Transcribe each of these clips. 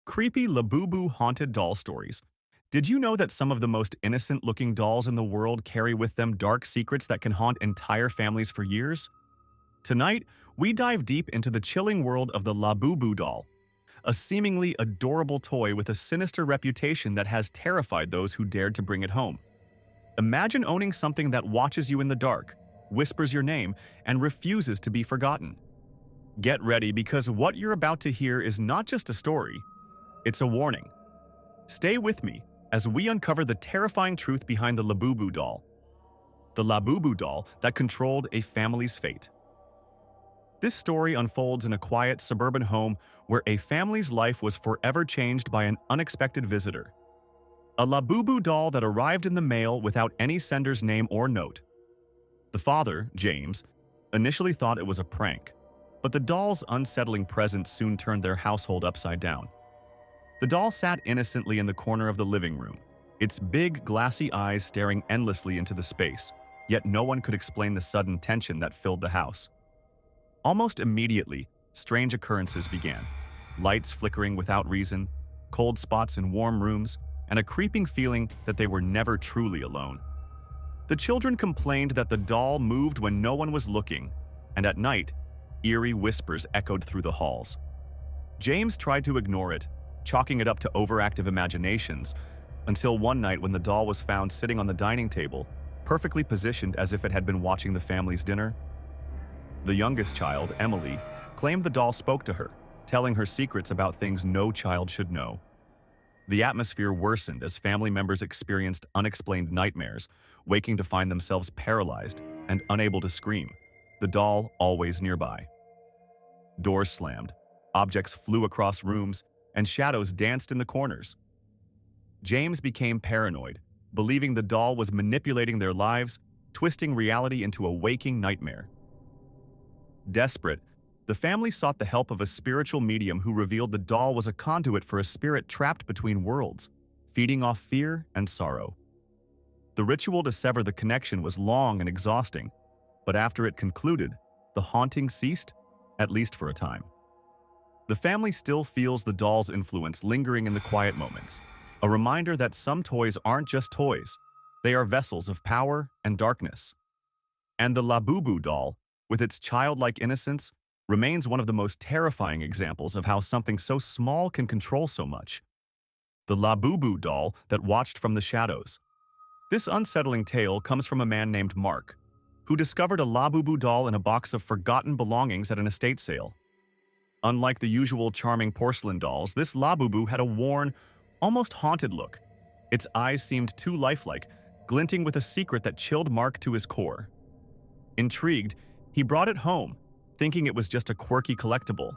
Creepy Labubu haunted doll stories. Did you know that some of the most innocent-looking dolls in the world carry with them dark secrets that can haunt entire families for years? Tonight, we dive deep into the chilling world of the Labubu doll, a seemingly adorable toy with a sinister reputation that has terrified those who dared to bring it home. Imagine owning something that watches you in the dark, whispers your name, and refuses to be forgotten. Get ready because what you're about to hear is not just a story, it's a warning. Stay with me as we uncover the terrifying truth behind the Labubu doll. The Labubu doll that controlled a family's fate. This story unfolds in a quiet suburban home where a family's life was forever changed by an unexpected visitor. A Labubu doll that arrived in the mail without any sender's name or note. The father, James, initially thought it was a prank, but the doll's unsettling presence soon turned their household upside down. The doll sat innocently in the corner of the living room, its big, glassy eyes staring endlessly into the space, yet no one could explain the sudden tension that filled the house. Almost immediately, strange occurrences began. Lights flickering without reason, cold spots in warm rooms, and a creeping feeling that they were never truly alone. The children complained that the doll moved when no one was looking, and at night, eerie whispers echoed through the halls. James tried to ignore it, chalking it up to overactive imaginations, until one night when the doll was found sitting on the dining table, perfectly positioned as if it had been watching the family's dinner. The youngest child, Emily, claimed the doll spoke to her, telling her secrets about things no child should know. The atmosphere worsened as family members experienced unexplained nightmares, waking to find themselves paralyzed and unable to scream, the doll always nearby. Doors slammed, objects flew across rooms, and shadows danced in the corners. James became paranoid, believing the doll was manipulating their lives, twisting reality into a waking nightmare. Desperate, the family sought the help of a spiritual medium who revealed the doll was a conduit for a spirit trapped between worlds, feeding off fear and sorrow. The ritual to sever the connection was long and exhausting, but after it concluded, the haunting ceased, at least for a time. The family still feels the doll's influence lingering in the quiet moments, a reminder that some toys aren't just toys, they are vessels of power and darkness. And the Labubu doll, with its childlike innocence, remains one of the most terrifying examples of how something so small can control so much. The Labubu doll that watched from the shadows. This unsettling tale comes from a man named Mark, who discovered a Labubu doll in a box of forgotten belongings at an estate sale. Unlike the usual charming porcelain dolls, this Labubu had a worn, almost haunted look. Its eyes seemed too lifelike, glinting with a secret that chilled Mark to his core. Intrigued, he brought it home, thinking it was just a quirky collectible.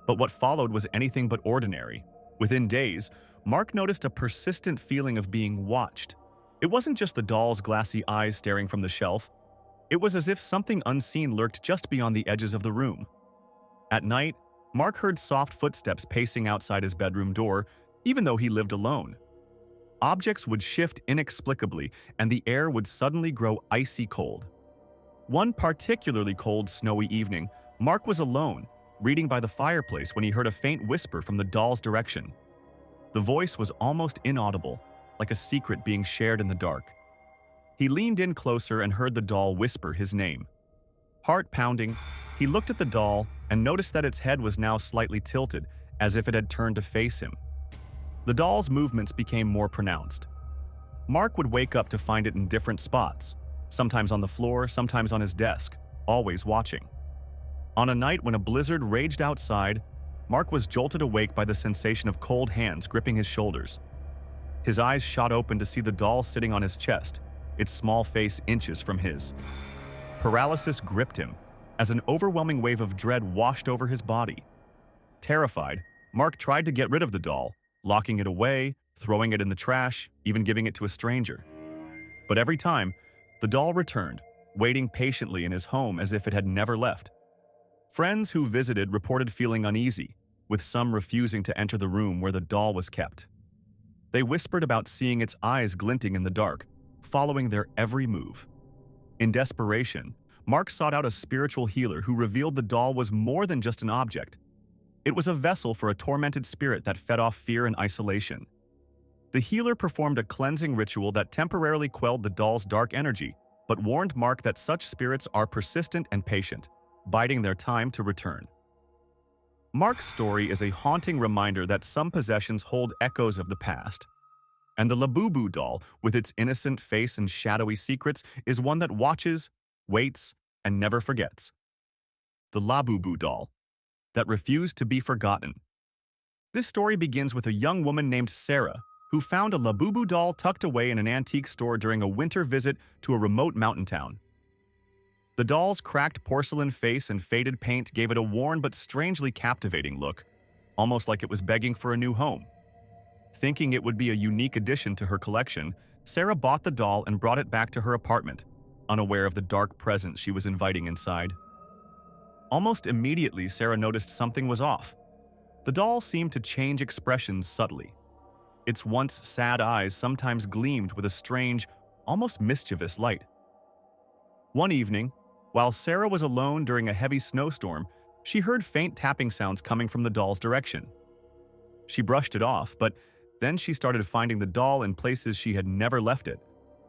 But what followed was anything but ordinary. Within days, Mark noticed a persistent feeling of being watched. It wasn't just the doll's glassy eyes staring from the shelf. It was as if something unseen lurked just beyond the edges of the room. At night, Mark heard soft footsteps pacing outside his bedroom door, even though he lived alone. Objects would shift inexplicably, and the air would suddenly grow icy cold. One particularly cold, snowy evening, Mark was alone, reading by the fireplace when he heard a faint whisper from the doll's direction. The voice was almost inaudible, like a secret being shared in the dark. He leaned in closer and heard the doll whisper his name. Heart pounding, he looked at the doll and noticed that its head was now slightly tilted, as if it had turned to face him. The doll's movements became more pronounced. Mark would wake up to find it in different spots, sometimes on the floor, sometimes on his desk, always watching. On a night when a blizzard raged outside, Mark was jolted awake by the sensation of cold hands gripping his shoulders. His eyes shot open to see the doll sitting on his chest, its small face inches from his. Paralysis gripped him, as an overwhelming wave of dread washed over his body. Terrified, Mark tried to get rid of the doll, locking it away, throwing it in the trash, even giving it to a stranger. But every time, the doll returned, waiting patiently in his home as if it had never left. Friends who visited reported feeling uneasy, with some refusing to enter the room where the doll was kept. They whispered about seeing its eyes glinting in the dark, following their every move. In desperation, Mark sought out a spiritual healer who revealed the doll was more than just an object. It was a vessel for a tormented spirit that fed off fear and isolation. The healer performed a cleansing ritual that temporarily quelled the doll's dark energy, but warned Mark that such spirits are persistent and patient, biding their time to return. Mark's story is a haunting reminder that some possessions hold echoes of the past. And the Labubu doll, with its innocent face and shadowy secrets, is one that watches, waits, and never forgets. The Labubu doll, that refused to be forgotten. This story begins with a young woman named Sarah, who found a Labubu doll tucked away in an antique store during a winter visit to a remote mountain town. The doll's cracked porcelain face and faded paint gave it a worn but strangely captivating look, almost like it was begging for a new home. Thinking it would be a unique addition to her collection, Sarah bought the doll and brought it back to her apartment, unaware of the dark presence she was inviting inside. Almost immediately, Sarah noticed something was off. The doll seemed to change expressions subtly. Its once sad eyes sometimes gleamed with a strange, almost mischievous light. One evening, while Sarah was alone during a heavy snowstorm, she heard faint tapping sounds coming from the doll's direction. She brushed it off, but then she started finding the doll in places she had never left it.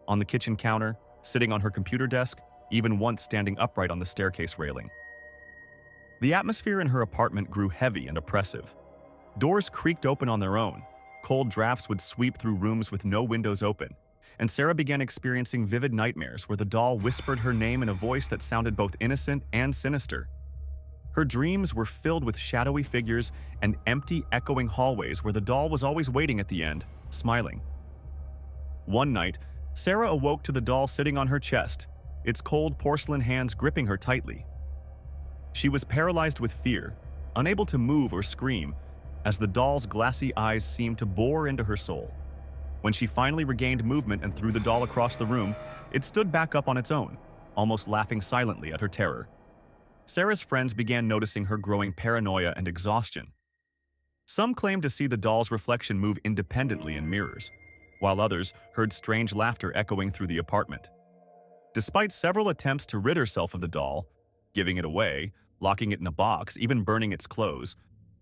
On the kitchen counter, sitting on her computer desk, even once standing upright on the staircase railing. The atmosphere in her apartment grew heavy and oppressive. Doors creaked open on their own. Cold drafts would sweep through rooms with no windows open, and Sarah began experiencing vivid nightmares where the doll whispered her name in a voice that sounded both innocent and sinister. Her dreams were filled with shadowy figures and empty, echoing hallways where the doll was always waiting at the end, smiling. One night, Sarah awoke to the doll sitting on her chest, its cold porcelain hands gripping her tightly. She was paralyzed with fear, unable to move or scream, as the doll's glassy eyes seemed to bore into her soul. When she finally regained movement and threw the doll across the room, it stood back up on its own, almost laughing silently at her terror. Sarah's friends began noticing her growing paranoia and exhaustion. Some claimed to see the doll's reflection move independently in mirrors, while others heard strange laughter echoing through the apartment. Despite several attempts to rid herself of the doll, giving it away, locking it in a box, even burning its clothes,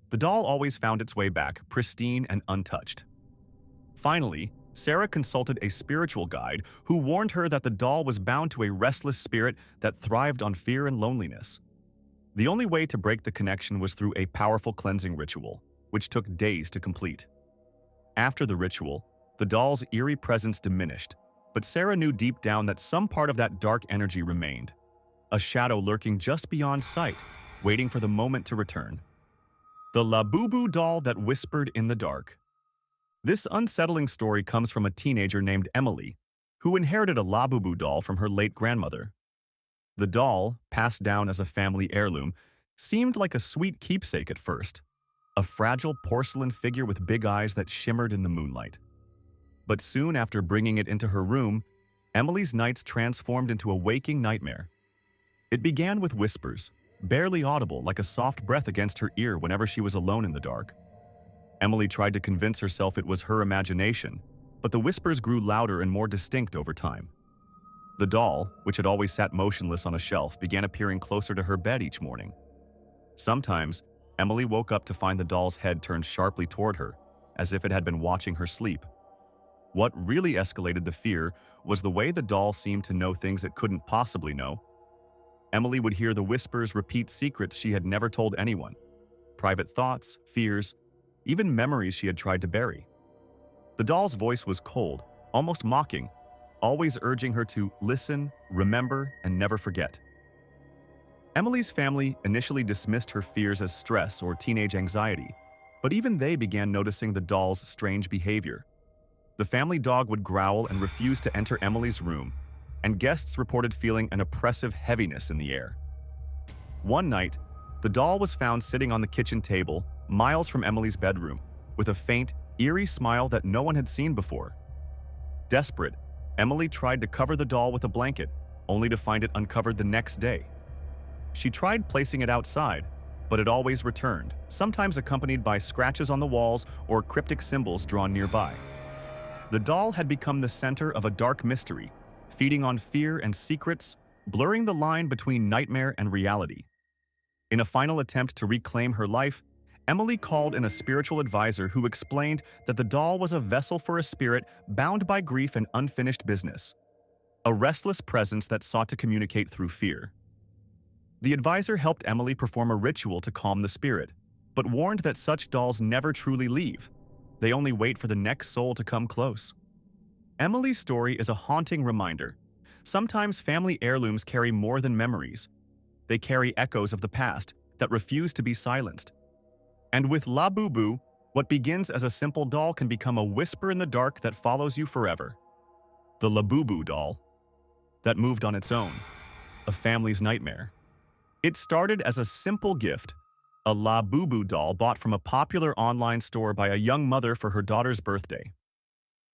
the doll always found its way back, pristine and untouched. Finally, Sarah consulted a spiritual guide who warned her that the doll was bound to a restless spirit that thrived on fear and loneliness. The only way to break the connection was through a powerful cleansing ritual, which took days to complete. After the ritual, the doll's eerie presence diminished, but Sarah knew deep down that some part of that dark energy remained, a shadow lurking just beyond sight, waiting for the moment to return. The Labubu doll that whispered in the dark. This unsettling story comes from a teenager named Emily, who inherited a Labubu doll from her late grandmother. The doll, passed down as a family heirloom, seemed like a sweet keepsake at first, a fragile porcelain figure with big eyes that shimmered in the moonlight. But soon after bringing it into her room, Emily's nights transformed into a waking nightmare. It began with whispers, barely audible like a soft breath against her ear whenever she was alone in the dark. Emily tried to convince herself it was her imagination, but the whispers grew louder and more distinct over time. The doll, which had always sat motionless on a shelf, began appearing closer to her bed each morning. Sometimes, Emily woke up to find the doll's head turned sharply toward her, as if it had been watching her sleep. What really escalated the fear was the way the doll seemed to know things it couldn't possibly know. Emily would hear the whispers repeat secrets she had never told anyone, private thoughts, fears, even memories she had tried to bury. The doll's voice was cold, almost mocking, always urging her to listen, remember, and never forget. Emily's family initially dismissed her fears as stress or teenage anxiety, but even they began noticing the doll's strange behavior. The family dog would growl and refuse to enter Emily's room, and guests reported feeling an oppressive heaviness in the air. One night, the doll was found sitting on the kitchen table, miles from Emily's bedroom, with a faint, eerie smile that no one had seen before. Desperate, Emily tried to cover the doll with a blanket, only to find it uncovered the next day. She tried placing it outside, but it always returned, sometimes accompanied by scratches on the walls or cryptic symbols drawn nearby. The doll had become the center of a dark mystery, feeding on fear and secrets, blurring the line between nightmare and reality. In a final attempt to reclaim her life, Emily called in a spiritual advisor who explained that the doll was a vessel for a spirit bound by grief and unfinished business, a restless presence that sought to communicate through fear. The advisor helped Emily perform a ritual to calm the spirit, but warned that such dolls never truly leave. They only wait for the next soul to come close. Emily's story is a haunting reminder. Sometimes family heirlooms carry more than memories. They carry echoes of the past that refuse to be silenced. And with Labubu, what begins as a simple doll can become a whisper in the dark that follows you forever. The Labubu doll that moved on its own, a family's nightmare. It started as a simple gift, a Labubu doll bought from a popular online store by a young mother for her daughter's birthday.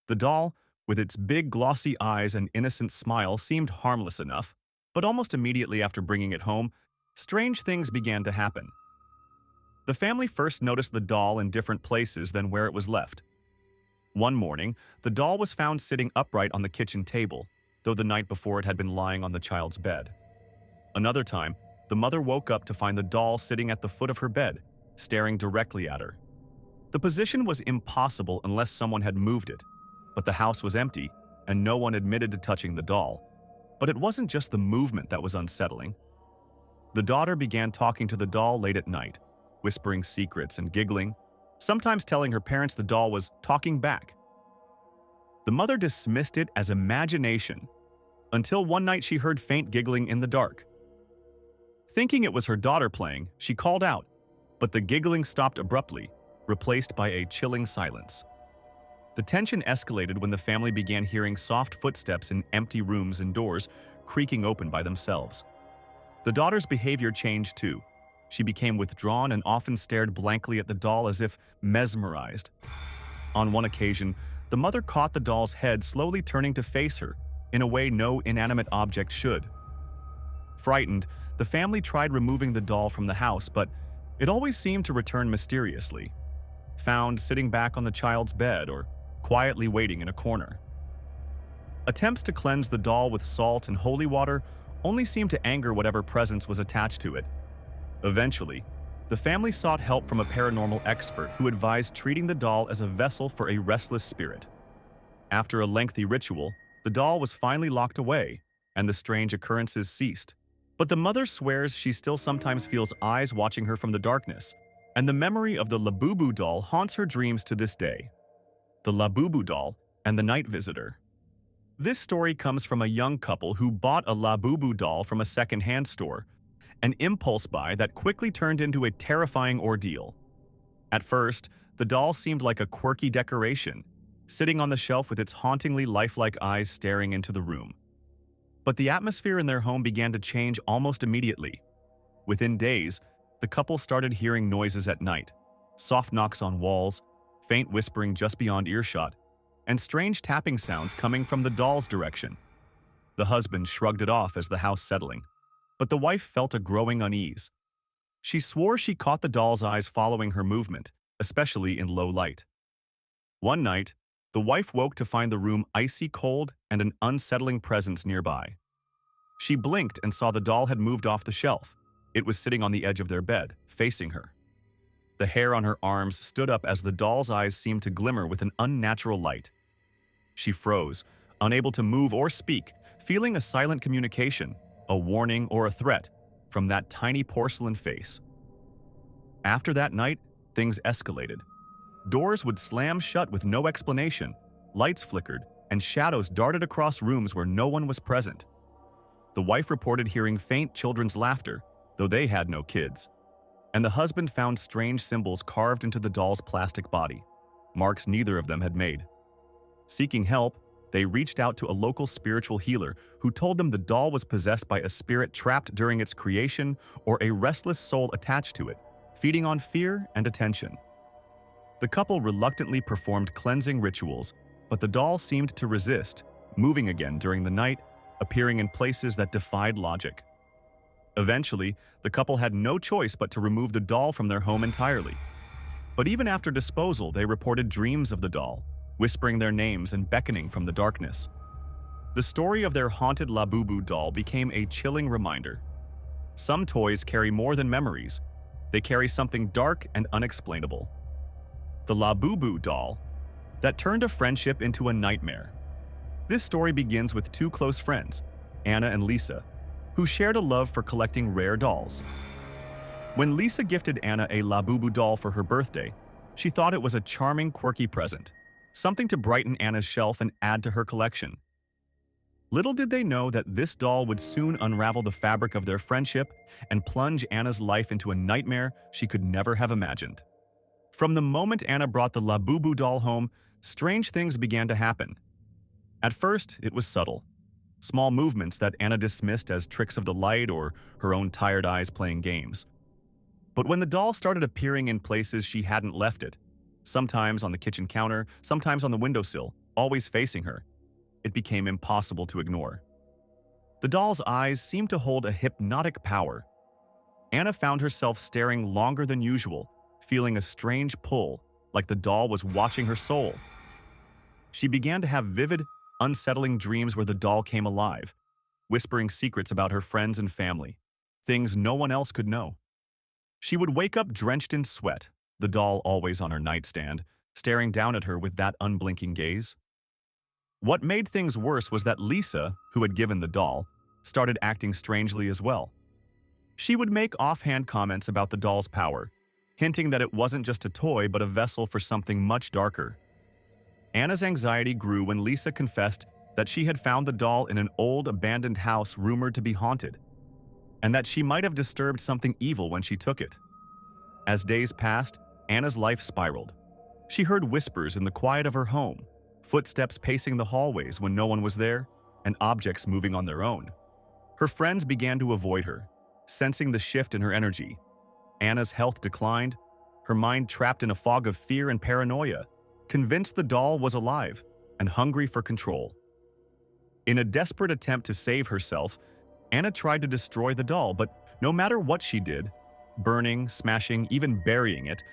The doll, with its big glossy eyes and innocent smile, seemed harmless enough, but almost immediately after bringing it home, strange things began to happen. The family first noticed the doll in different places than where it was left. One morning, the doll was found sitting upright on the kitchen table, though the night before it had been lying on the child's bed. Another time, the mother woke up to find the doll sitting at the foot of her bed, staring directly at her. The position was impossible unless someone had moved it, but the house was empty and no one admitted to touching the doll. But it wasn't just the movement that was unsettling. The daughter began talking to the doll late at night, whispering secrets and giggling, sometimes telling her parents the doll was talking back. The mother dismissed it as imagination, until one night she heard faint giggling in the dark. Thinking it was her daughter playing, she called out, but the giggling stopped abruptly, replaced by a chilling silence. The tension escalated when the family began hearing soft footsteps in empty rooms and doors creaking open by themselves. The daughter's behavior changed too. She became withdrawn and often stared blankly at the doll as if mesmerized. On one occasion, the mother caught the doll's head slowly turning to face her, in a way no inanimate object should. Frightened, the family tried removing the doll from the house, but it always seemed to return mysteriously, found sitting back on the child's bed or quietly waiting in a corner. Attempts to cleanse the doll with salt and holy water only seemed to anger whatever presence was attached to it. Eventually, the family sought help from a paranormal expert who advised treating the doll as a vessel for a restless spirit. After a lengthy ritual, the doll was finally locked away, and the strange occurrences ceased. But the mother swears she still sometimes feels eyes watching her from the darkness, and the memory of the Labubu doll haunts her dreams to this day. The Labubu doll and the night visitor. This story comes from a young couple who bought a Labubu doll from a second-hand store, an impulse buy that quickly turned into a terrifying ordeal. At first, the doll seemed like a quirky decoration, sitting on the shelf with its hauntingly lifelike eyes staring into the room. But the atmosphere in their home began to change almost immediately. Within days, the couple started hearing noises at night, soft knocks on walls, faint whispering just beyond earshot, and strange tapping sounds coming from the doll's direction. The husband shrugged it off as the house settling, but the wife felt a growing unease. She swore she caught the doll's eyes following her movement, especially in low light. One night, the wife woke to find the room icy cold and an unsettling presence nearby. She blinked and saw the doll had moved off the shelf. It was sitting on the edge of their bed, facing her. The hair on her arms stood up as the doll's eyes seemed to glimmer with an unnatural light. She froze, unable to move or speak, feeling a silent communication, a warning or a threat, from that tiny porcelain face. After that night, things escalated. Doors would slam shut with no explanation, lights flickered, and shadows darted across rooms where no one was present. The wife reported hearing faint children's laughter, though they had no kids. And the husband found strange symbols carved into the doll's plastic body, marks neither of them had made. Seeking help, they reached out to a local spiritual healer who told them the doll was possessed by a spirit trapped during its creation or a restless soul attached to it, feeding on fear and attention. The couple reluctantly performed cleansing rituals, but the doll seemed to resist, moving again during the night, appearing in places that defied logic. Eventually, the couple had no choice but to remove the doll from their home entirely. But even after disposal, they reported dreams of the doll, whispering their names and beckoning from the darkness. The story of their haunted Labubu doll became a chilling reminder. Some toys carry more than memories. They carry something dark and unexplainable. The Labubu doll that turned a friendship into a nightmare. This story begins with two close friends, Anna and Lisa, who shared a love for collecting rare dolls. When Lisa gifted Anna a Labubu doll for her birthday, she thought it was a charming, quirky present, something to brighten Anna's shelf and add to her collection. Little did they know that this doll would soon unravel the fabric of their friendship and plunge Anna's life into a nightmare she could never have imagined. From the moment Anna brought the Labubu doll home, strange things began to happen. At first, it was subtle. Small movements that Anna dismissed as tricks of the light or her own tired eyes playing games. But when the doll started appearing in places she hadn't left it, sometimes on the kitchen counter, sometimes on the windowsill, always facing her, it became impossible to ignore. The doll's eyes seemed to hold a hypnotic power. Anna found herself staring longer than usual, feeling a strange pull, like the doll was watching her soul. She began to have vivid, unsettling dreams where the doll came alive, whispering secrets about her friends and family, things no one else could know. She would wake up drenched in sweat, the doll always on her nightstand, staring down at her with that unblinking gaze. What made things worse was that Lisa, who had given the doll, started acting strangely as well. She would make offhand comments about the doll's power, hinting that it wasn't just a toy but a vessel for something much darker. Anna's anxiety grew when Lisa confessed that she had found the doll in an old abandoned house rumored to be haunted, and that she might have disturbed something evil when she took it. As days passed, Anna's life spiraled. She heard whispers in the quiet of her home, footsteps pacing the hallways when no one was there, and objects moving on their own. Her friends began to avoid her, sensing the shift in her energy. Anna's health declined, her mind trapped in a fog of fear and paranoia, convinced the doll was alive and hungry for control. In a desperate attempt to save herself, Anna tried to destroy the doll, but no matter what she did, burning, smashing, even burying it,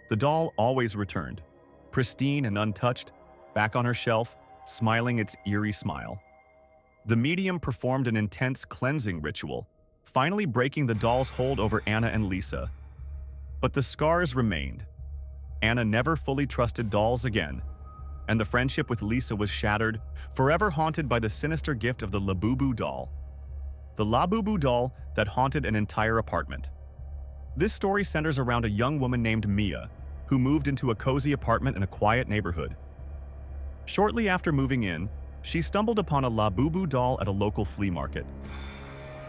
the doll always returned, pristine and untouched, back on her shelf, smiling its eerie smile. The medium performed an intense cleansing ritual, finally breaking the doll's hold over Anna and Lisa. But the scars remained. Anna never fully trusted dolls again, and the friendship with Lisa was shattered, forever haunted by the sinister gift of the Labubu doll. The Labubu doll that haunted an entire apartment. This story centers around a young woman named Mia, who moved into a cozy apartment in a quiet neighborhood. Shortly after moving in, she stumbled upon a Labubu doll at a local flea market.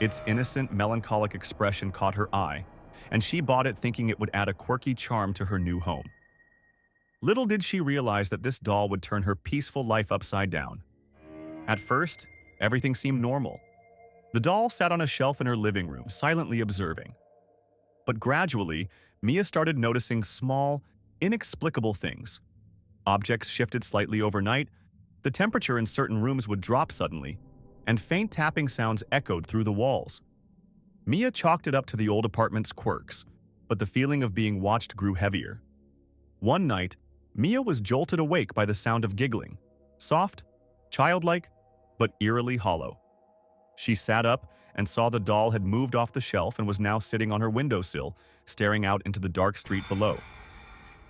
Its innocent, melancholic expression caught her eye, and she bought it thinking it would add a quirky charm to her new home. Little did she realize that this doll would turn her peaceful life upside down. At first, everything seemed normal. The doll sat on a shelf in her living room, silently observing. But gradually, Mia started noticing small, inexplicable things. Objects shifted slightly overnight, the temperature in certain rooms would drop suddenly, and faint tapping sounds echoed through the walls. Mia chalked it up to the old apartment's quirks, but the feeling of being watched grew heavier. One night, Mia was jolted awake by the sound of giggling, soft, childlike, but eerily hollow. She sat up and saw the doll had moved off the shelf and was now sitting on her windowsill, staring out into the dark street below.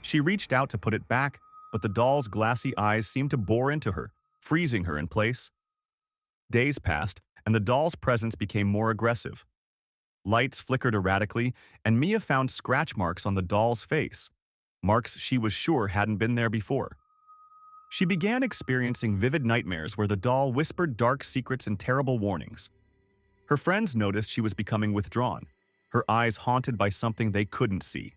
She reached out to put it back, but the doll's glassy eyes seemed to bore into her, freezing her in place. Days passed, and the doll's presence became more aggressive. Lights flickered erratically, and Mia found scratch marks on the doll's face, marks she was sure hadn't been there before. She began experiencing vivid nightmares where the doll whispered dark secrets and terrible warnings. Her friends noticed she was becoming withdrawn, her eyes haunted by something they couldn't see.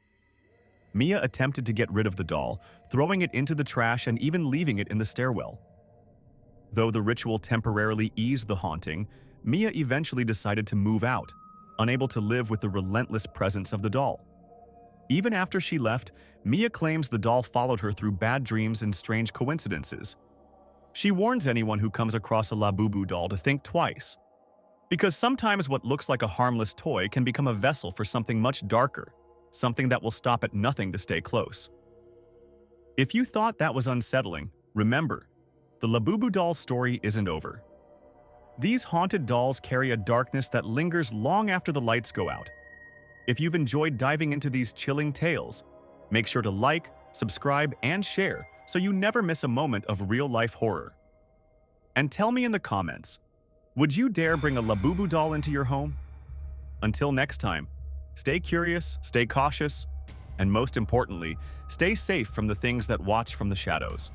Mia attempted to get rid of the doll, throwing it into the trash and even leaving it in the stairwell. Though the ritual temporarily eased the haunting, Mia eventually decided to move out, unable to live with the relentless presence of the doll. Even after she left, Mia claims the doll followed her through bad dreams and strange coincidences. She warns anyone who comes across a Labubu doll to think twice, because sometimes what looks like a harmless toy can become a vessel for something much darker, something that will stop at nothing to stay close. If you thought that was unsettling, remember, the Labubu doll's story isn't over. These haunted dolls carry a darkness that lingers long after the lights go out. If you've enjoyed diving into these chilling tales, make sure to like, subscribe, and share so you never miss a moment of real-life horror. And tell me in the comments, would you dare bring a Labubu doll into your home? Until next time, stay curious, stay cautious, and most importantly, stay safe from the things that watch from the shadows.